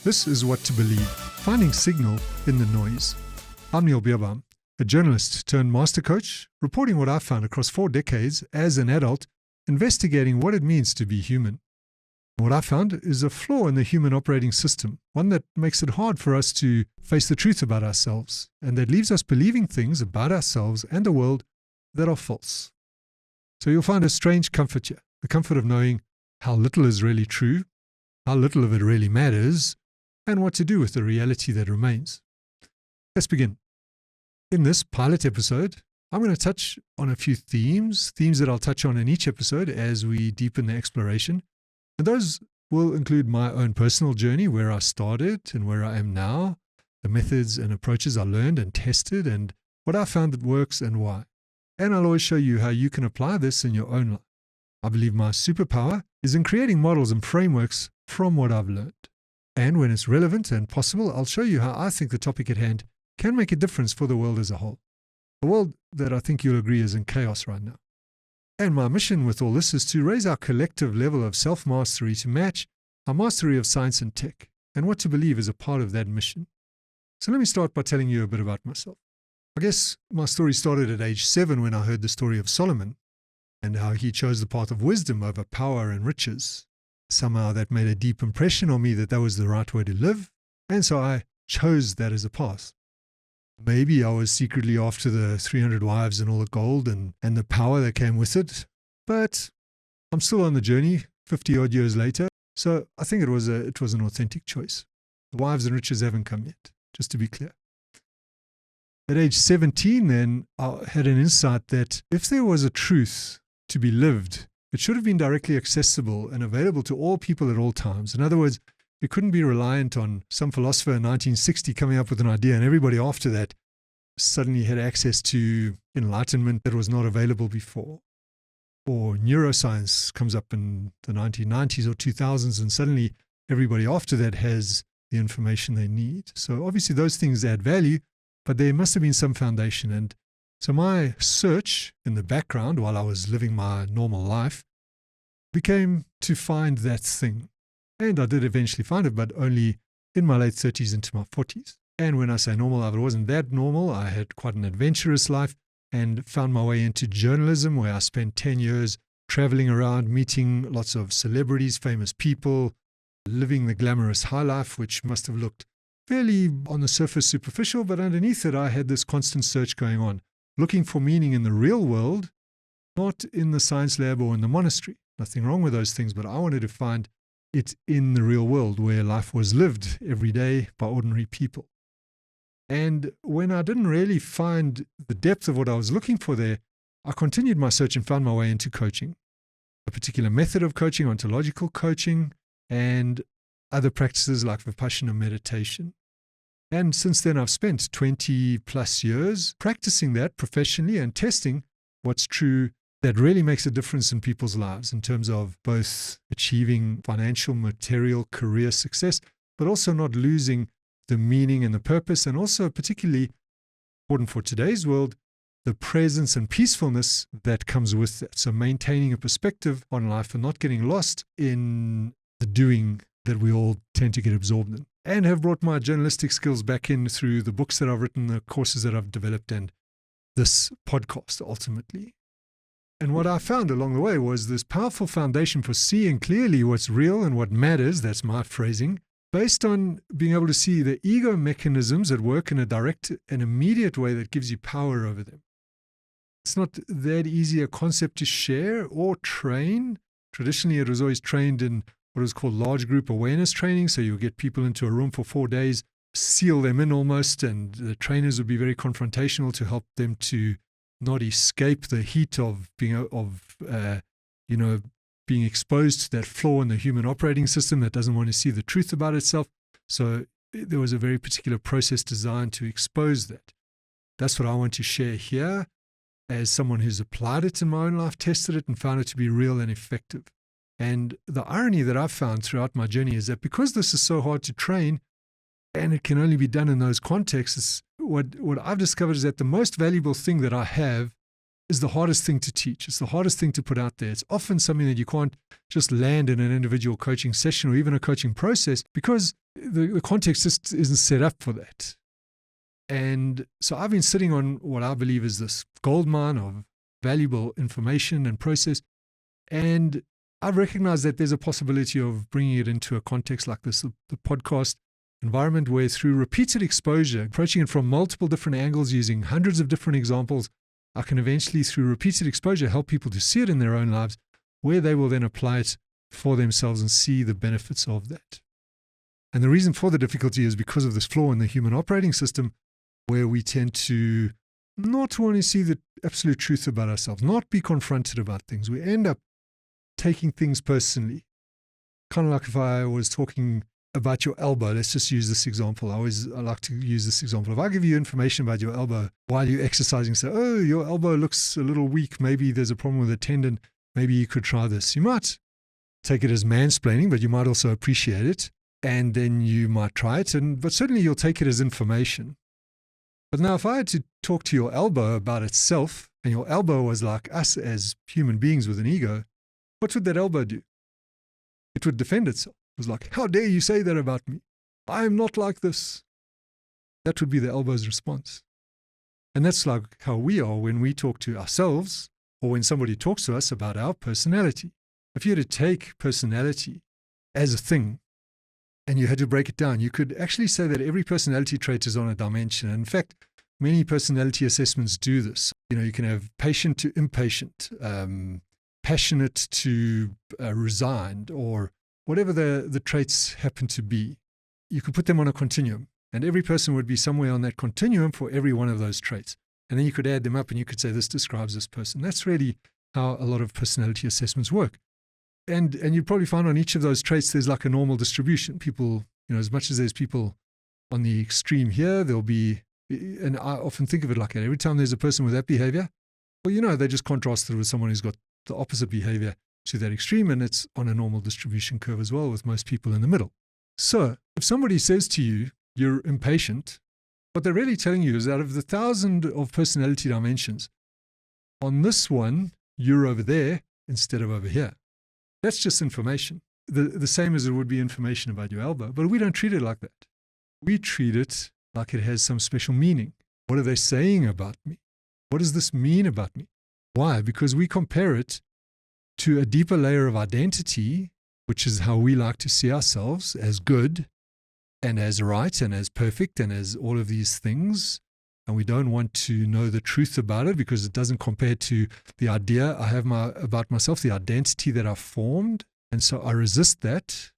This is What to Believe, finding signal in the noise. I'm Neil Beerbaum, a journalist turned master coach, reporting what I've found across 4 decades as an adult, investigating what it means to be human. What I found is a flaw in the human operating system, one that makes it hard for us to face the truth about ourselves, and that leaves us believing things about ourselves and the world that are false. So you'll find a strange comfort here, the comfort of knowing how little is really true, how little of it really matters, and what to do with the reality that remains. Let's begin. In this pilot episode, I'm going to touch on a few themes that I'll touch on in each episode as we deepen the exploration. And those will include my own personal journey, where I started and where I am now, the methods and approaches I learned and tested, and what I found that works and why. And I'll always show you how you can apply this in your own life. I believe my superpower is in creating models and frameworks from what I've learned. And when it's relevant and possible, I'll show you how I think the topic at hand can make a difference for the world as a whole. A world that I think you'll agree is in chaos right now. And my mission with all this is to raise our collective level of self-mastery to match our mastery of science and tech. And what to believe is a part of that mission. So let me start by telling you a bit about myself. I guess my story started at age 7 when I heard the story of Solomon and how he chose the path of wisdom over power and riches. Somehow that made a deep impression on me that was the right way to live, and so I chose that as a path. Maybe I was secretly after the 300 wives and all the gold and the power that came with it, but I'm still on the journey 50-odd years later, so I think it was an authentic choice. The wives and riches haven't come yet, just to be clear. At age 17 then, I had an insight that if there was a truth to be lived, it should have been directly accessible and available to all people at all times. In other words, it couldn't be reliant on some philosopher in 1960 coming up with an idea and everybody after that suddenly had access to enlightenment that was not available before. Or neuroscience comes up in the 1990s or 2000s and suddenly everybody after that has the information they need. So obviously those things add value, but there must have been some foundation. And so my search in the background while I was living my normal life became to find that thing. And I did eventually find it, but only in my late 30s into my 40s. And when I say normal life, it wasn't that normal. I had quite an adventurous life and found my way into journalism, where I spent 10 years traveling around, meeting lots of celebrities, famous people, living the glamorous high life, which must have looked fairly on the surface superficial, but underneath it I had this constant search going on, looking for meaning in the real world, not in the science lab or in the monastery. Nothing wrong with those things, but I wanted to find it in the real world where life was lived every day by ordinary people. And when I didn't really find the depth of what I was looking for there, I continued my search and found my way into coaching, a particular method of coaching, ontological coaching, and other practices like Vipassana meditation. And since then, I've spent 20 plus years practicing that professionally and testing what's true that really makes a difference in people's lives in terms of both achieving financial, material, career success, but also not losing the meaning and the purpose, and also particularly important for today's world, the presence and peacefulness that comes with that. So maintaining a perspective on life and not getting lost in the doing that we all tend to get absorbed in. And have brought my journalistic skills back in through the books that I've written, the courses that I've developed, and this podcast ultimately. And what I found along the way was this powerful foundation for seeing clearly what's real and what matters, that's my phrasing, based on being able to see the ego mechanisms at work in a direct and immediate way that gives you power over them. It's not that easy a concept to share or train. Traditionally, it was always trained in what was called large group awareness training. So you get people into a room for 4 days, seal them in almost, and the trainers would be very confrontational to help them to not escape the heat of being exposed to that flaw in the human operating system that doesn't want to see the truth about itself. So there was a very particular process designed to expose that. That's what I want to share here as someone who's applied it in my own life, tested it, and found it to be real and effective. And the irony that I've found throughout my journey is that because this is so hard to train and it can only be done in those contexts, what I've discovered is that the most valuable thing that I have is the hardest thing to teach. It's the hardest thing to put out there. It's often something that you can't just land in an individual coaching session or even a coaching process because the context just isn't set up for that. And so I've been sitting on what I believe is this goldmine of valuable information and process. And I've recognized that there's a possibility of bringing it into a context like this, the podcast environment, where through repeated exposure, approaching it from multiple different angles, using hundreds of different examples, I can eventually, through repeated exposure, help people to see it in their own lives, where they will then apply it for themselves and see the benefits of that. And the reason for the difficulty is because of this flaw in the human operating system, where we tend to not want to see the absolute truth about ourselves, not be confronted about things. We end up taking things personally. Kind of like if I was talking about your elbow, let's just use this example. I like to use this example. If I give you information about your elbow while you're exercising, say, oh, your elbow looks a little weak, maybe there's a problem with a tendon, maybe you could try this. You might take it as mansplaining, but you might also appreciate it, and then you might try it, but certainly you'll take it as information. But now if I had to talk to your elbow about itself, and your elbow was like us as human beings with an ego, what would that elbow do? It would defend itself. It was like, how dare you say that about me? I am not like this. That would be the elbow's response. And that's like how we are when we talk to ourselves or when somebody talks to us about our personality. If you had to take personality as a thing and you had to break it down, you could actually say that every personality trait is on a dimension. And in fact, many personality assessments do this. You can have patient to impatient, passionate to resigned, or whatever the traits happen to be. You could put them on a continuum, and every person would be somewhere on that continuum for every one of those traits. And then you could add them up and you could say, this describes this person. That's really how a lot of personality assessments work. And you'd probably find on each of those traits, there's like a normal distribution. People, as much as there's people on the extreme here, there'll be, and I often think of it like that. Every time there's a person with that behavior, well, they just contrast it with someone who's got the opposite behavior to that extreme, and it's on a normal distribution curve as well, with most people in the middle. So if somebody says to you, you're impatient, what they're really telling you is out of the 1,000 of personality dimensions, on this one, you're over there instead of over here. That's just information. The same as it would be information about your elbow. But we don't treat it like that. We treat it like it has some special meaning. What are they saying about me? What does this mean about me? Why? Because we compare it to a deeper layer of identity, which is how we like to see ourselves as good and as right and as perfect and as all of these things. And we don't want to know the truth about it because it doesn't compare to the idea I have about myself, the identity that I've formed. And so I resist that.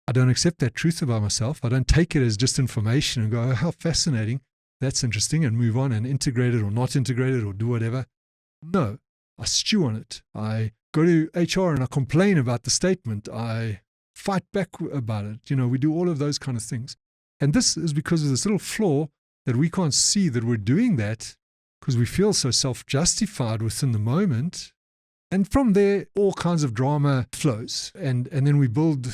I don't accept that truth about myself. I don't take it as just information and go, oh, how fascinating. That's interesting, and move on and integrate it or not integrate it or do whatever. No, I stew on it. I go to HR and I complain about the statement. I fight back about it. We do all of those kind of things. And this is because of this little flaw that we can't see that we're doing that because we feel so self-justified within the moment. And from there, all kinds of drama flows. And then we build,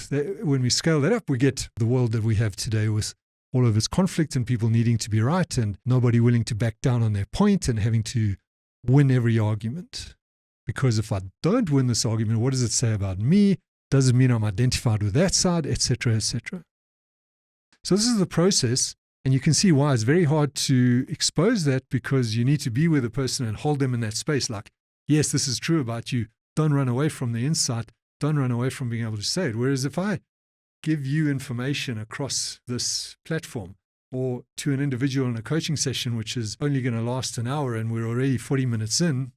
when we scale that up, we get the world that we have today with all of its conflict and people needing to be right and nobody willing to back down on their point and having to win every argument. Because if I don't win this argument, what does it say about me? Does it mean I'm identified with that side, etc., etc.? So this is the process. And you can see why it's very hard to expose that because you need to be with a person and hold them in that space. Like, yes, this is true about you. Don't run away from the insight. Don't run away from being able to say it. Whereas if I give you information across this platform or to an individual in a coaching session, which is only going to last an hour and we're already 40 minutes in,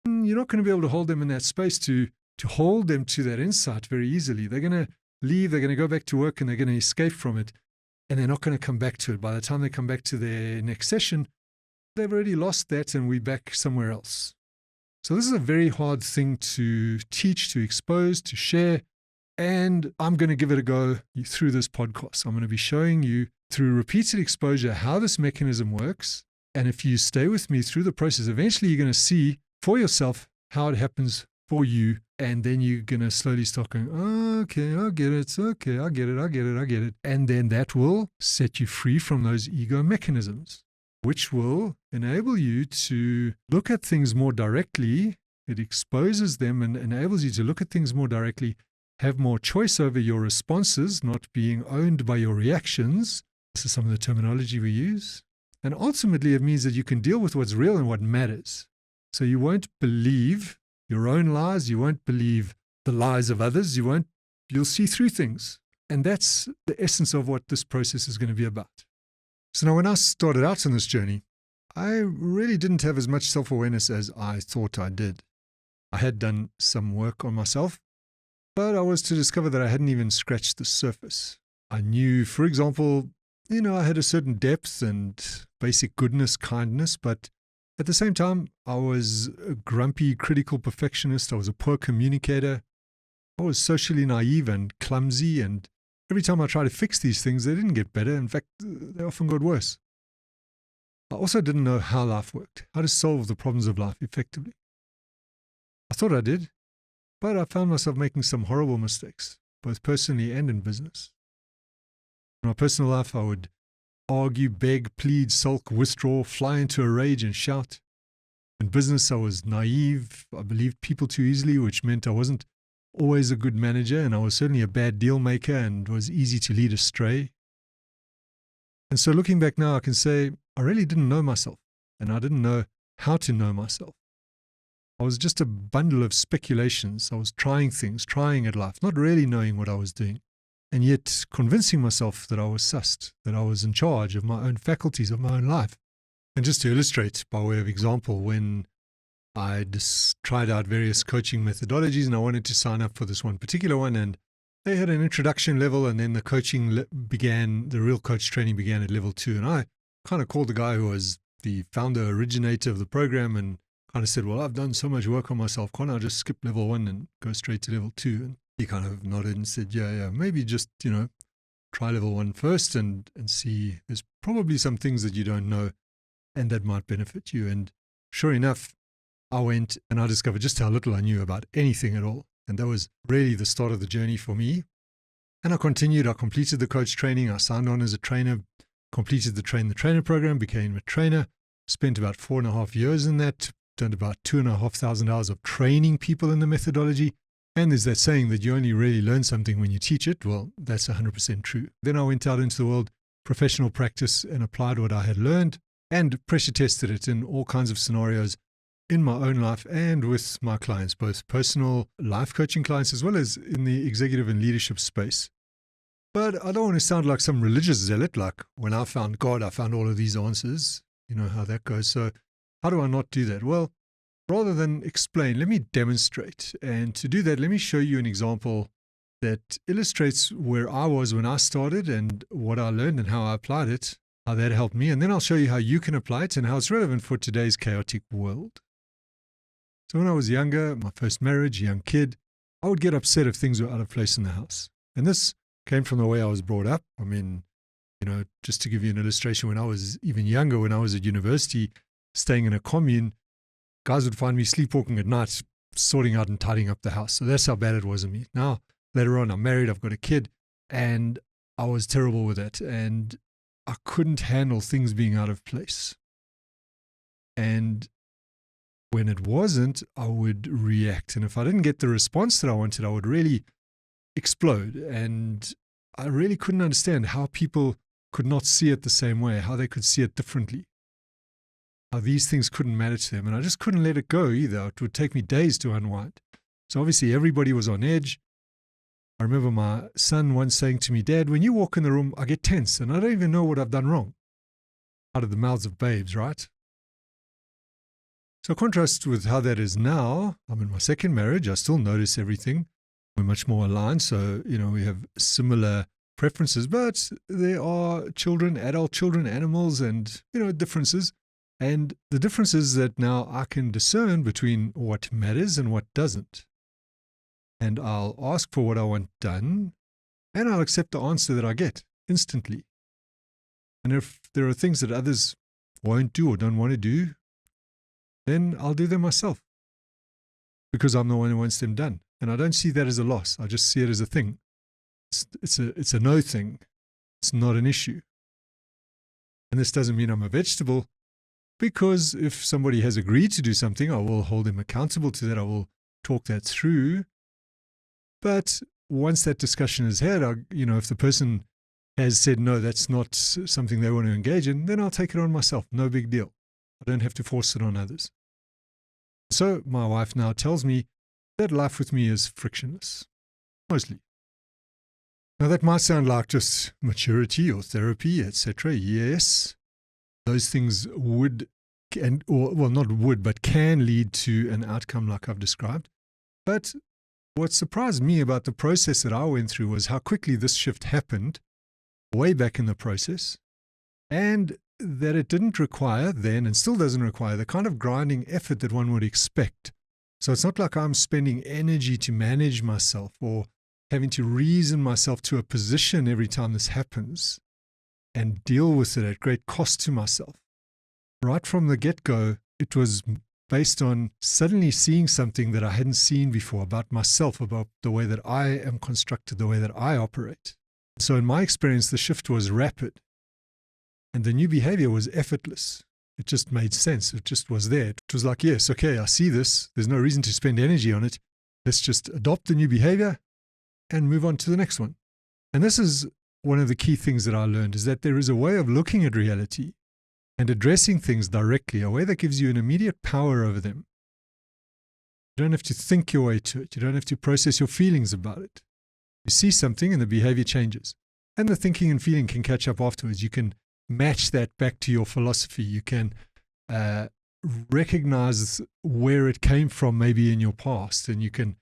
you're not going to be able to hold them in that space to hold them to that insight very easily. They're going to leave, they're going to go back to work and they're going to escape from it. And they're not going to come back to it. By the time they come back to their next session, they've already lost that and we're back somewhere else. So this is a very hard thing to teach, to expose, to share. And I'm going to give it a go through this podcast. I'm going to be showing you through repeated exposure how this mechanism works. And if you stay with me through the process, eventually you're going to see for yourself how it happens for you. And then you're going to slowly start going, oh, okay, I get it. Okay, I get it. And then that will set you free from those ego mechanisms which will enable you to look at things more directly. It exposes them and enables you to look at things more directly, have more choice over your responses, not being owned by your reactions. This is some of the terminology we use. And ultimately, it means that you can deal with what's real and what matters. So you won't believe your own lies. You won't believe the lies of others. You'll see through things. And that's the essence of what this process is going to be about. So now when I started out on this journey, I really didn't have as much self-awareness as I thought I did. I had done some work on myself, but I was to discover that I hadn't even scratched the surface. I knew, for example, I had a certain depth and basic goodness, kindness, but at the same time, I was a grumpy, critical perfectionist. I was a poor communicator. I was socially naive and clumsy, and every time I tried to fix these things, they didn't get better. In fact, they often got worse. I also didn't know how life worked, how to solve the problems of life effectively. I thought I did, but I found myself making some horrible mistakes, both personally and in business. In my personal life, I would argue, beg, plead, sulk, withdraw, fly into a rage and shout. In business, I was naive. I believed people too easily, which meant I wasn't always a good manager, and I was certainly a bad deal maker and was easy to lead astray. And so looking back now, I can say I really didn't know myself, and I didn't know how to know myself. I was just a bundle of speculations. I was trying things, trying at life, not really knowing what I was doing, and yet convincing myself that I was sussed, that I was in charge of my own faculties, of my own life. And just to illustrate, by way of example, when I just tried out various coaching methodologies and I wanted to sign up for this one particular one, and they had an introduction level, and then the coaching began, the real coach training began at level 2. And I kind of called the guy who was the founder, originator of the program, and kind of said, well, I've done so much work on myself. Can't I just skip level 1 and go straight to level 2? And he kind of nodded and said, yeah, maybe just, try level 1 first and see. There's probably some things that you don't know and that might benefit you. And sure enough, I went and I discovered just how little I knew about anything at all. And that was really the start of the journey for me. And I continued. I completed the coach training. I signed on as a trainer, completed the train the trainer program, became a trainer, spent about 4.5 years in that, done about 2,500 hours of training people in the methodology. And there's that saying that you only really learn something when you teach it. Well, that's 100% true. Then I went out into the world, professional practice, and applied what I had learned and pressure tested it in all kinds of scenarios in my own life and with my clients, both personal life coaching clients as well as in the executive and leadership space. But I don't want to sound like some religious zealot, like when I found God, I found all of these answers. You know how that goes. So how do I not do that? Well, rather than explain, let me demonstrate. And to do that, let me show you an example that illustrates where I was when I started and what I learned and how I applied it, how that helped me. And then I'll show you how you can apply it and how it's relevant for today's chaotic world. So when I was younger, my first marriage, young kid, I would get upset if things were out of place in the house. And this came from the way I was brought up. I mean, just to give you an illustration, when I was even younger, when I was at university, staying in a commune, guys would find me sleepwalking at night, sorting out and tidying up the house. So that's how bad it was in me. Now, later on, I'm married, I've got a kid, and I was terrible with that. And I couldn't handle things being out of place. And when it wasn't, I would react. And if I didn't get the response that I wanted, I would really explode. And I really couldn't understand how people could not see it the same way, how they could see it differently, how these things couldn't matter to them. And I just couldn't let it go either. It would take me days to unwind. So obviously everybody was on edge. I remember my son once saying to me, Dad, when you walk in the room, I get tense and I don't even know what I've done wrong. Out of the mouths of babes, right? So contrast with how that is now, I'm in my second marriage, I still notice everything. We're much more aligned, so, we have similar preferences, but there are children, adult children, animals, and, differences. And the difference is that now I can discern between what matters and what doesn't. And I'll ask for what I want done, and I'll accept the answer that I get instantly. And if there are things that others won't do or don't want to do, then I'll do them myself because I'm the one who wants them done. And I don't see that as a loss. I just see it as a thing. It's a no thing. It's not an issue. And this doesn't mean I'm a vegetable. Because if somebody has agreed to do something, I will hold them accountable to that. I will talk that through. But once that discussion is had, if the person has said, no, that's not something they want to engage in, then I'll take it on myself. No big deal. I don't have to force it on others. So my wife now tells me that life with me is frictionless, mostly. Now that might sound like just maturity or therapy, etc. Yes, those things can lead to an outcome like I've described. But what surprised me about the process that I went through was how quickly this shift happened way back in the process, and that it didn't require then, and still doesn't require, the kind of grinding effort that one would expect. So it's not like I'm spending energy to manage myself or having to reason myself to a position every time this happens and deal with it at great cost to myself. Right from the get-go, it was based on suddenly seeing something that I hadn't seen before about myself, about the way that I am constructed, the way that I operate. So in my experience, the shift was rapid. And the new behavior was effortless. It just made sense. It just was there. It was like, yes, okay, I see this. There's no reason to spend energy on it. Let's just adopt the new behavior and move on to the next one. And this is one of the key things that I learned, is that there is a way of looking at reality and addressing things directly, a way that gives you an immediate power over them. You don't have to think your way to it. You don't have to process your feelings about it. You see something and the behavior changes. And the thinking and feeling can catch up afterwards. You can match that back to your philosophy. You can recognize where it came from maybe in your past, and you can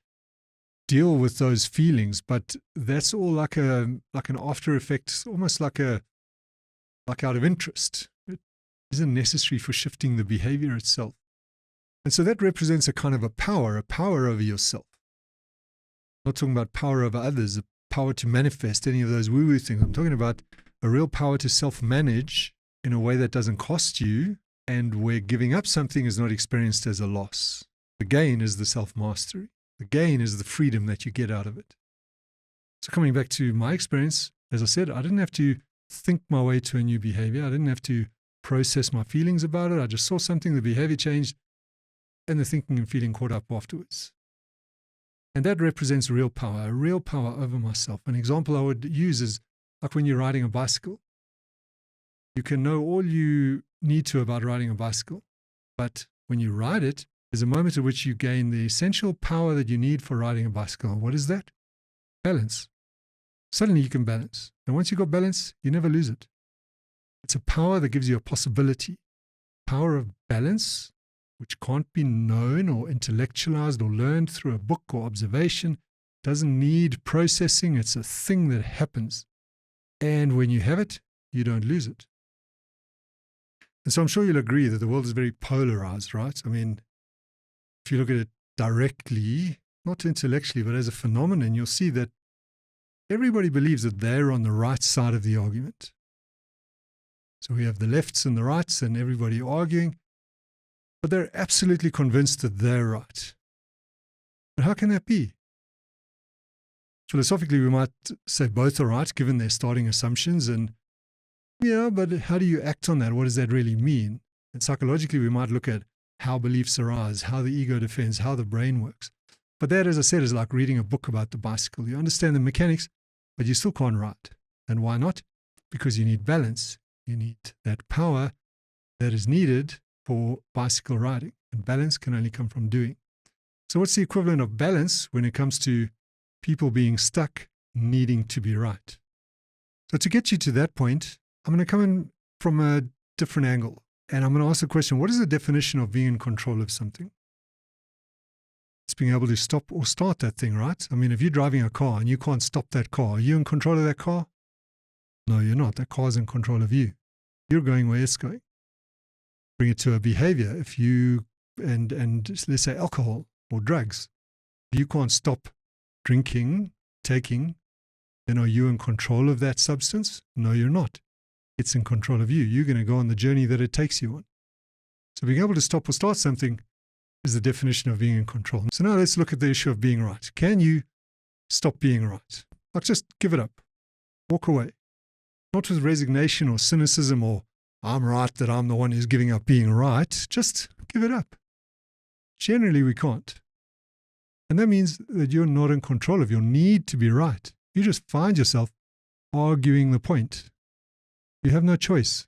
deal with those feelings. But that's all like an after effect, almost like out of interest. It isn't necessary for shifting the behavior itself. And so that represents a kind of a power over yourself. I'm not talking about power over others, a power to manifest any of those woo-woo things. I'm talking about a real power to self-manage in a way that doesn't cost you, and where giving up something is not experienced as a loss. The gain is the self-mastery. The gain is the freedom that you get out of it. So coming back to my experience, as I said, I didn't have to think my way to a new behavior. I didn't have to process my feelings about it. I just saw something, the behavior changed, and the thinking and feeling caught up afterwards. And that represents real power, a real power over myself. An example I would use is like when you're riding a bicycle. You can know all you need to about riding a bicycle, but when you ride it, there's a moment at which you gain the essential power that you need for riding a bicycle. What is that? Balance. Suddenly you can balance. And once you've got balance, you never lose it. It's a power that gives you a possibility. Power of balance, which can't be known or intellectualized or learned through a book or observation, doesn't need processing. It's a thing that happens. And when you have it, you don't lose it. And so I'm sure you'll agree that the world is very polarized, right? I mean, if you look at it directly, not intellectually, but as a phenomenon, you'll see that everybody believes that they're on the right side of the argument. So we have the lefts and the rights and everybody arguing, but they're absolutely convinced that they're right. But how can that be? Philosophically, we might say both are right, given their starting assumptions. And yeah, but how do you act on that? What does that really mean? And psychologically, we might look at how beliefs arise, how the ego defends, how the brain works. But that, as I said, is like reading a book about the bicycle. You understand the mechanics, but you still can't ride. And why not? Because you need balance. You need that power that is needed for bicycle riding. And balance can only come from doing. So what's the equivalent of balance when it comes to people being stuck, needing to be right? So to get you to that point, I'm going to come in from a different angle. And I'm going to ask the question, what is the definition of being in control of something? It's being able to stop or start that thing, right? I mean, if you're driving a car and you can't stop that car, are you in control of that car? No, you're not. That car's in control of you. You're going where it's going. Bring it to a behavior. If you, and let's say alcohol or drugs, if you can't stop drinking, taking, then are you in control of that substance? No, you're not. It's in control of you. You're going to go on the journey that it takes you on. So being able to stop or start something is the definition of being in control. So now let's look at the issue of being right. Can you stop being right? Like just give it up. Walk away. Not with resignation or cynicism or I'm right that I'm the one who's giving up being right. Just give it up. Generally, we can't. And that means that you're not in control of your need to be right. You just find yourself arguing the point. You have no choice.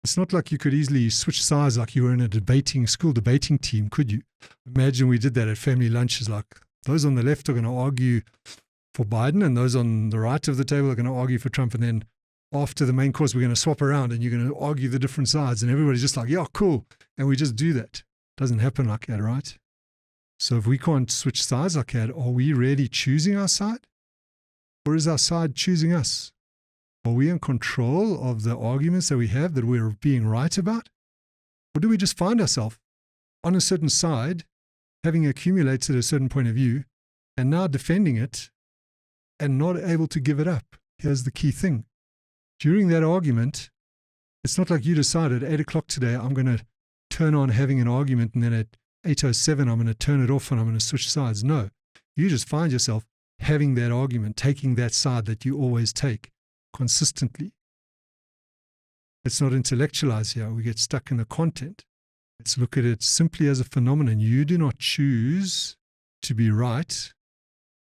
It's not like you could easily switch sides like you were in a school debating team, could you? Imagine we did that at family lunches, like those on the left are going to argue for Biden and those on the right of the table are going to argue for Trump. And then after the main course, we're going to swap around and you're going to argue the different sides. And everybody's just like, yeah, cool. And we just do that. Doesn't happen like that, right? So if we can't switch sides like that, are we really choosing our side? Or is our side choosing us? Are we in control of the arguments that we have that we're being right about? Or do we just find ourselves on a certain side, having accumulated a certain point of view, and now defending it and not able to give it up? Here's the key thing. During that argument, it's not like you decided at 8 o'clock today, I'm going to turn on having an argument, and then at 8:07, I'm going to turn it off and I'm going to switch sides. No, you just find yourself having that argument, taking that side that you always take consistently. Let's not intellectualize here. We get stuck in the content. Let's look at it simply as a phenomenon. You do not choose to be right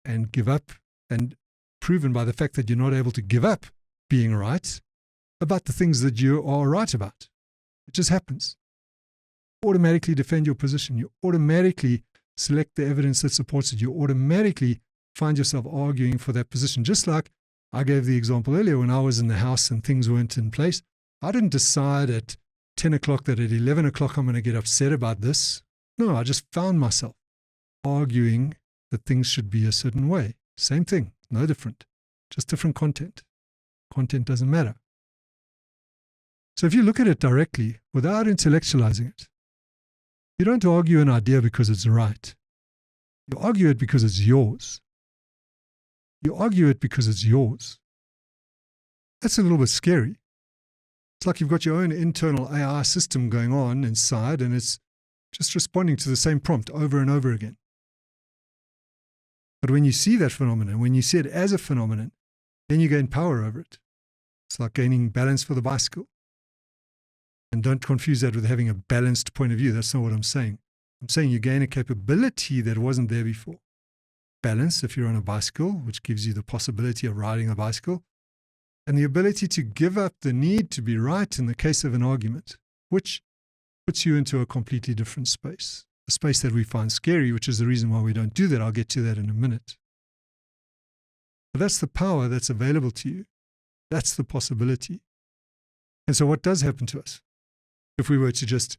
and give up, and proven by the fact that you're not able to give up being right about the things that you are right about. It just happens. Automatically defend your position. You automatically select the evidence that supports it. You automatically find yourself arguing for that position. Just like I gave the example earlier when I was in the house and things weren't in place. I didn't decide at 10 o'clock that at 11 o'clock I'm going to get upset about this. No, I just found myself arguing that things should be a certain way. Same thing, no different, just different content. Content doesn't matter. So if you look at it directly without intellectualizing it, you don't argue an idea because it's right. You argue it because it's yours. You argue it because it's yours. That's a little bit scary. It's like you've got your own internal AI system going on inside, and it's just responding to the same prompt over and over again. But when you see that phenomenon, when you see it as a phenomenon, then you gain power over it. It's like gaining balance for the bicycle. And don't confuse that with having a balanced point of view. That's not what I'm saying. I'm saying you gain a capability that wasn't there before. Balance, if you're on a bicycle, which gives you the possibility of riding a bicycle, and the ability to give up the need to be right in the case of an argument, which puts you into a completely different space, a space that we find scary, which is the reason why we don't do that. I'll get to that in a minute. But that's the power that's available to you. That's the possibility. And so what does happen to us if we were to just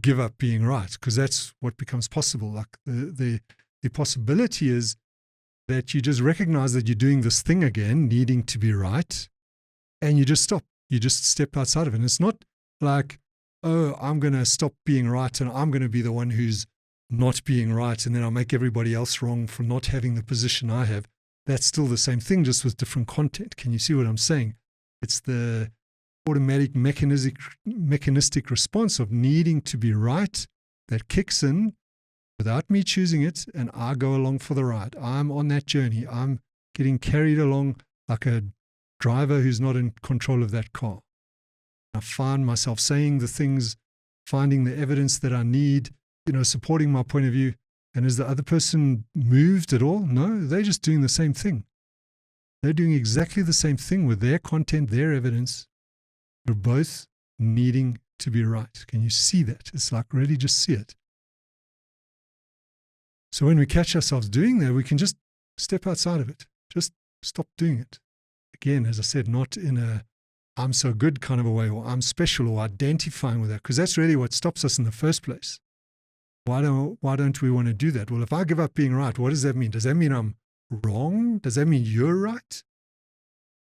give up being right? Because that's what becomes possible. Like the possibility is that you just recognize that you're doing this thing again, needing to be right, and you just stop. You just step outside of it. And it's not like, oh, I'm going to stop being right and I'm going to be the one who's not being right, and then I'll make everybody else wrong for not having the position I have. That's still the same thing, just with different content. Can you see what I'm saying? It's the automatic mechanistic response of needing to be right that kicks in without me choosing it, and I go along for the ride. I'm on that journey. I'm getting carried along like a driver who's not in control of that car. I find myself saying the things, finding the evidence that I need, supporting my point of view. And is the other person moved at all? No, they're just doing the same thing. They're doing exactly the same thing with their content, their evidence. You're both needing to be right. Can you see that? It's like really just see it. So when we catch ourselves doing that, we can just step outside of it. Just stop doing it. Again, as I said, not in a I'm so good kind of a way, or I'm special, or identifying with that, because that's really what stops us in the first place. Why don't we want to do that? Well, if I give up being right, what does that mean? Does that mean I'm wrong? Does that mean you're right?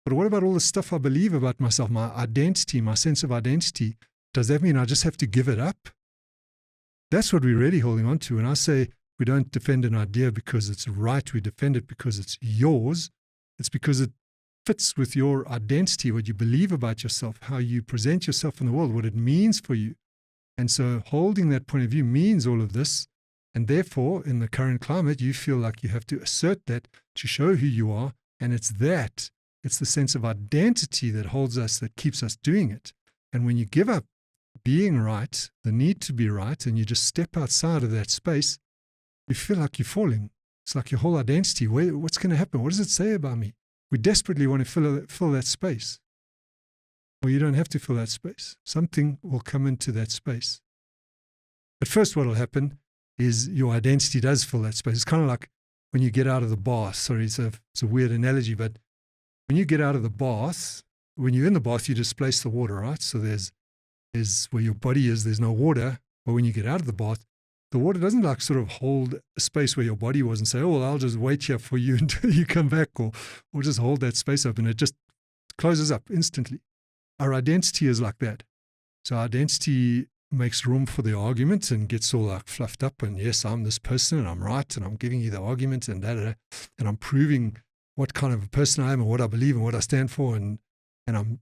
But what about all the stuff I believe about myself, my identity, my sense of identity? Does that mean I just have to give it up? That's what we're really holding on to. And I say we don't defend an idea because it's right. We defend it because it's yours. It's because it fits with your identity, what you believe about yourself, how you present yourself in the world, what it means for you. And so holding that point of view means all of this. And therefore, in the current climate, you feel like you have to assert that to show who you are. And it's the sense of identity that holds us, that keeps us doing it. And when you give up being right, the need to be right, and you just step outside of that space, you feel like you're falling. It's like your whole identity. What's going to happen? What does it say about me? We desperately want to fill that space. Well, you don't have to fill that space. Something will come into that space. At first, what will happen is your identity does fill that space. It's kind of like when you get out of the bath. Sorry, it's a weird analogy, but when you get out of the bath, when you're in the bath, you displace the water, right? So there's where your body is, there's no water. But when you get out of the bath, the water doesn't like sort of hold a space where your body was and say, oh, well, I'll just wait here for you until you come back, or just hold that space open. It just closes up instantly. Our identity is like that. So our identity makes room for the argument and gets all like fluffed up. And yes, I'm this person and I'm right and I'm giving you the argument and and I'm proving what kind of a person I am and what I believe and what I stand for. And I'm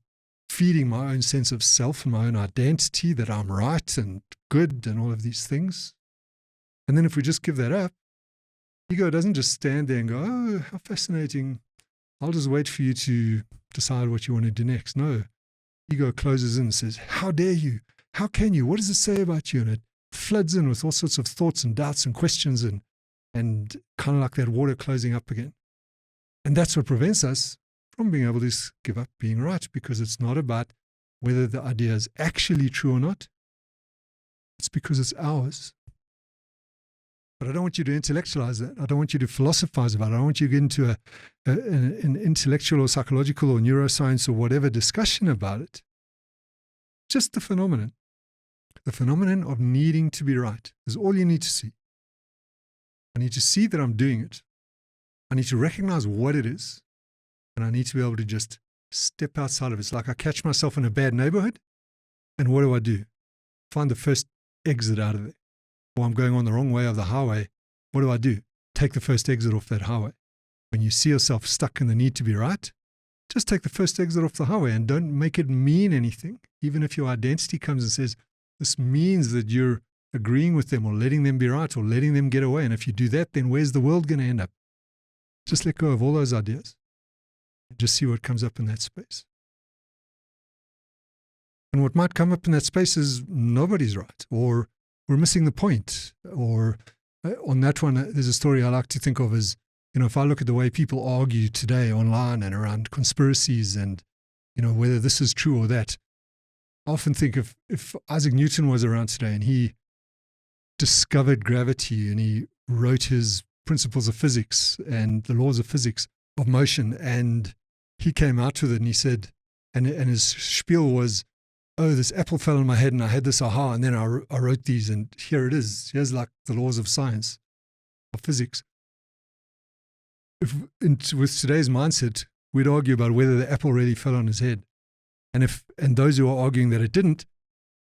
feeding my own sense of self and my own identity that I'm right and good and all of these things. And then if we just give that up, ego doesn't just stand there and go, oh, how fascinating. I'll just wait for you to decide what you want to do next. No. Ego closes in and says, how dare you? How can you? What does it say about you? And it floods in with all sorts of thoughts and doubts and questions and kind of like that water closing up again. And that's what prevents us from being able to give up being right, because it's not about whether the idea is actually true or not. It's because it's ours. But I don't want you to intellectualize that. I don't want you to philosophize about it. I don't want you to get into an intellectual or psychological or neuroscience or whatever discussion about it. Just the phenomenon. The phenomenon of needing to be right is all you need to see. I need to see that I'm doing it. I need to recognize what it is. And I need to be able to just step outside of it. It's like I catch myself in a bad neighborhood. And what do? Find the first exit out of there. Or I'm going on the wrong way of the highway. What do? Take the first exit off that highway. When you see yourself stuck in the need to be right, just take the first exit off the highway and don't make it mean anything. Even if your identity comes and says, this means that you're agreeing with them or letting them be right or letting them get away. And if you do that, then where's the world going to end up? Just let go of all those ideas and just see what comes up in that space. And what might come up in that space is nobody's right, or we're missing the point. Or on that one, there's a story I like to think of as, if I look at the way people argue today online and around conspiracies and, whether this is true or that, I often think if Isaac Newton was around today and he discovered gravity and he wrote his principles of physics and the laws of physics of motion, and he came out with it and he said, and his spiel was, oh, this apple fell on my head and I had this aha, and then I wrote these, and here it is. Here's like the laws of science, of physics. With today's mindset, we'd argue about whether the apple really fell on his head. And those who are arguing that it didn't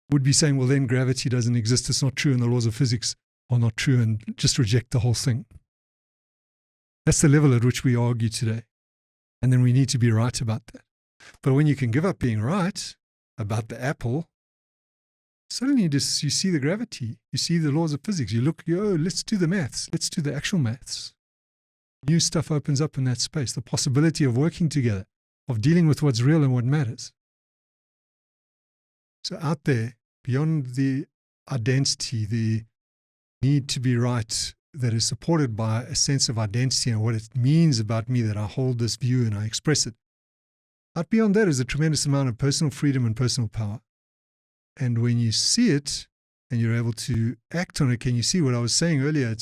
would be saying, well, then gravity doesn't exist, it's not true, and the laws of physics are not true, and just reject the whole thing. That's the level at which we argue today. And then we need to be right about that. But when you can give up being right about the apple, suddenly you see the gravity, you see the laws of physics, you look, let's do the maths, let's do the actual maths. New stuff opens up in that space, the possibility of working together, of dealing with what's real and what matters. So out there, beyond the identity, the need to be right that is supported by a sense of identity and what it means about me that I hold this view and I express it, out beyond that is a tremendous amount of personal freedom and personal power. And when you see it and you're able to act on it, can you see what I was saying earlier?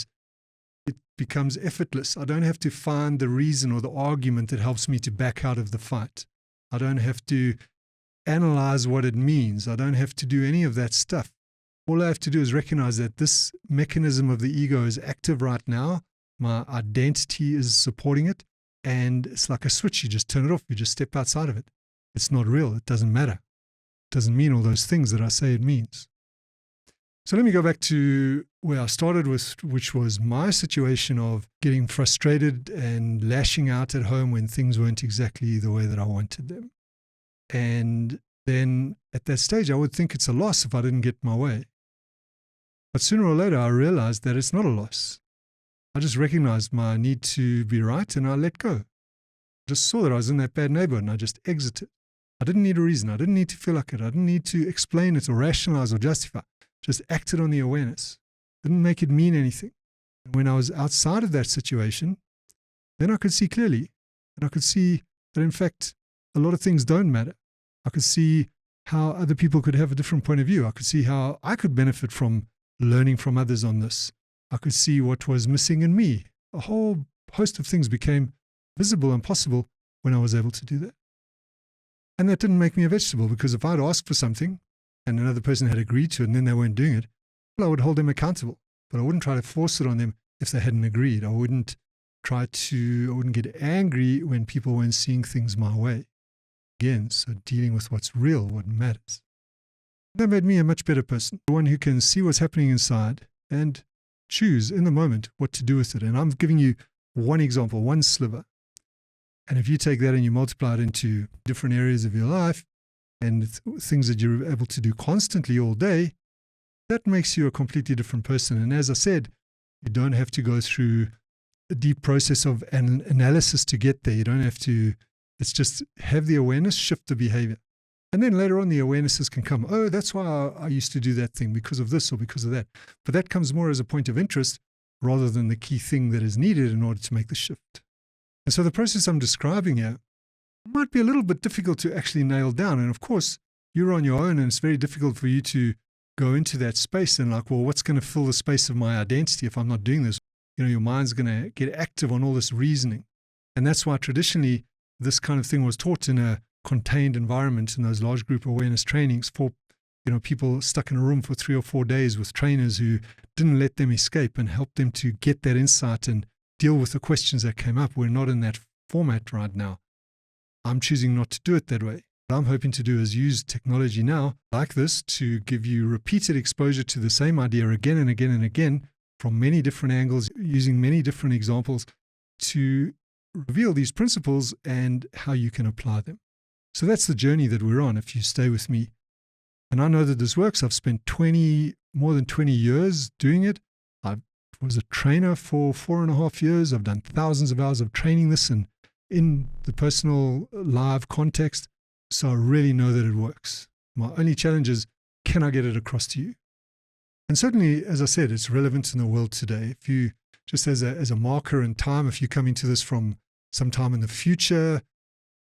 It becomes effortless. I don't have to find the reason or the argument that helps me to back out of the fight. I don't have to analyze what it means. I don't have to do any of that stuff. All I have to do is recognize that this mechanism of the ego is active right now. My identity is supporting it. And it's like a switch. You just turn it off. You just step outside of it. It's not real. It doesn't matter. It doesn't mean all those things that I say it means. So let me go back to where I started with, which was my situation of getting frustrated and lashing out at home when things weren't exactly the way that I wanted them. And then at that stage, I would think it's a loss if I didn't get my way. But sooner or later, I realized that it's not a loss. I just recognized my need to be right and I let go. I just saw that I was in that bad neighborhood and I just exited. I I didn't need a reason. I didn't need to feel like it. I didn't need to explain it or rationalize or justify. Just acted on the awareness. Didn't make it mean anything. And when I was outside of that situation, then I could see clearly. And I could see that, in fact, a lot of things don't matter. I could see how other people could have a different point of view. I could see how I could benefit from learning from others on this. I could see what was missing in me. A whole host of things became visible and possible when I was able to do that. And that didn't make me a vegetable, because if I'd asked for something and another person had agreed to it and then they weren't doing it, well, I would hold them accountable. But I wouldn't try to force it on them if they hadn't agreed. I wouldn't get angry when people weren't seeing things my way. Again, so dealing with what's real, what matters. That made me a much better person, one who can see what's happening inside and choose in the moment what to do with it. And I'm giving you one example, one sliver. And if you take that and you multiply it into different areas of your life and things that you're able to do constantly all day, that makes you a completely different person. And as I said, you don't have to go through a deep process of an analysis to get there. You don't have to, it's just have the awareness, shift the behavior. And then later on, the awarenesses can come. Oh, that's why I used to do that thing, because of this or because of that. But that comes more as a point of interest rather than the key thing that is needed in order to make the shift. And so the process I'm describing here might be a little bit difficult to actually nail down. And of course, you're on your own and it's very difficult for you to go into that space and like, well, what's going to fill the space of my identity if I'm not doing this? Your mind's going to get active on all this reasoning. And that's why traditionally this kind of thing was taught in a contained environment in those large group awareness trainings for people stuck in a room for 3 or 4 days with trainers who didn't let them escape and helped them to get that insight and deal with the questions that came up. We're not in that format right now. I'm choosing not to do it that way. What I'm hoping to do is use technology now like this to give you repeated exposure to the same idea again and again and again from many different angles, using many different examples to reveal these principles and how you can apply them. So that's the journey that we're on if you stay with me. And I know that this works. I've spent more than 20 years doing it. I was a trainer for 4.5 years. I've done thousands of hours of training this and in the personal live context. So I really know that it works. My only challenge is, can I get it across to you? And certainly, as I said, it's relevant in the world today. If you, just as a marker in time, if you're coming to this from sometime in the future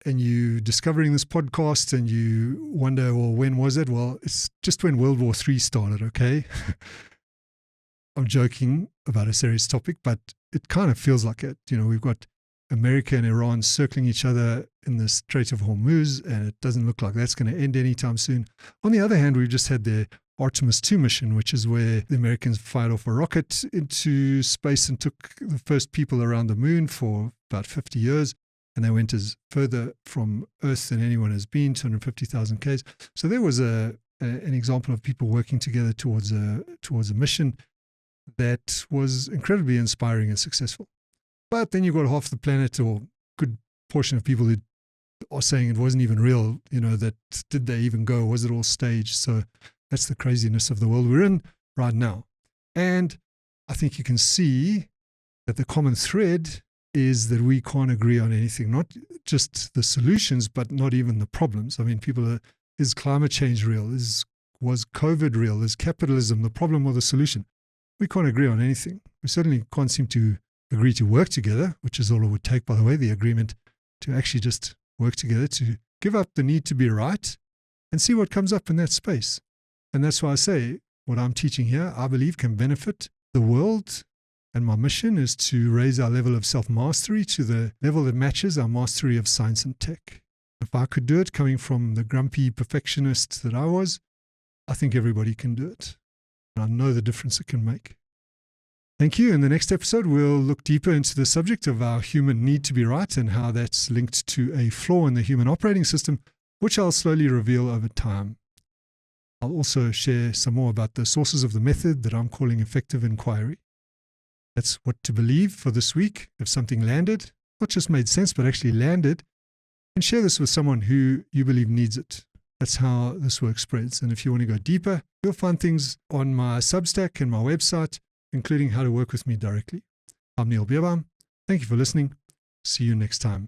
and you discovering this podcast and you wonder, well, when was it? Well, it's just when World War III started, okay? I'm joking about a serious topic, but it kind of feels like it. We've got America and Iran circling each other in the Strait of Hormuz, and it doesn't look like that's going to end anytime soon. On the other hand, we've just had the Artemis 2 mission, which is where the Americans fired off a rocket into space and took the first people around the moon for about 50 years. And they went as further from Earth than anyone has been, 250,000 Ks. So there was an example of people working together towards a mission that was incredibly inspiring and successful. But then you've got half the planet, or a good portion of people who are saying it wasn't even real, that did they even go? Was it all staged? So that's the craziness of the world we're in right now. And I think you can see that the common thread is that we can't agree on anything, not just the solutions, but not even the problems. I mean, is climate change real? Was COVID real? Is capitalism the problem or the solution? We can't agree on anything. We certainly can't seem to agree to work together, which is all it would take, by the way, the agreement to actually just work together, to give up the need to be right and see what comes up in that space. And that's why I say what I'm teaching here, I believe, can benefit the world. And my mission is to raise our level of self-mastery to the level that matches our mastery of science and tech. If I could do it coming from the grumpy perfectionist that I was, I think everybody can do it. And I know the difference it can make. Thank you. In the next episode, we'll look deeper into the subject of our human need to be right and how that's linked to a flaw in the human operating system, which I'll slowly reveal over time. I'll also share some more about the sources of the method that I'm calling effective inquiry. That's what to believe for this week. If something landed, not just made sense, but actually landed, and share this with someone who you believe needs it. That's how this work spreads. And if you want to go deeper, you'll find things on my Substack and my website, including how to work with me directly. I'm Neil Beerbaum. Thank you for listening. See you next time.